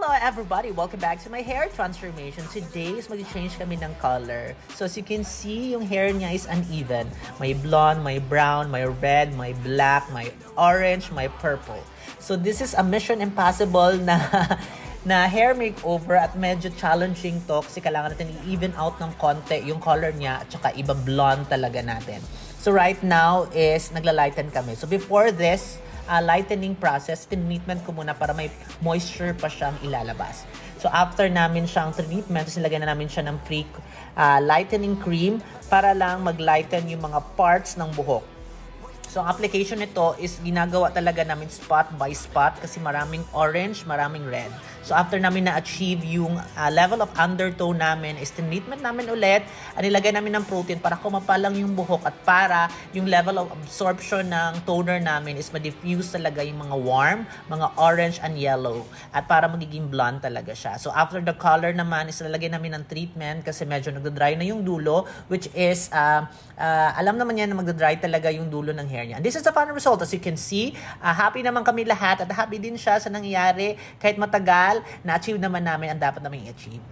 Hello everybody! Welcome back to my hair transformation. Today is mag-change kami ng color. So as you can see, yung hair niya is uneven. May blonde, may brown, may red, may black, may orange, may purple. So this is a mission impossible na hair makeover at medyo challenging to kasi kailangan natin i-even out ng konti yung color niya at saka iba blonde talaga natin. So right now is nagla-lighten kami. So before this, lightening process, tinreatment ko muna para may moisture pa siyang ilalabas. So after namin siyang treatment, nilagyan na namin siya ng lightening cream para lang mag-lighten yung mga parts ng buhok. So ang application nito is ginagawa talaga namin spot by spot kasi maraming orange, maraming red. So after namin na-achieve yung level of undertone namin, is tinreatment namin ulit, nilagay namin ng protein para kumapalang yung buhok at para yung level of absorption ng toner namin is ma-diffuse talaga yung mga warm, mga orange and yellow at para magiging blonde talaga siya. So after the color naman is lalagay namin ng treatment kasi medyo nagda-dry na yung dulo, which is alam naman niya na magda-dry talaga yung dulo ng hair niya. And this is the final result. As you can see, happy naman kami lahat at happy din siya sa nangyayari kahit matagal, na-achieve naman namin ang dapat namin i-achieve.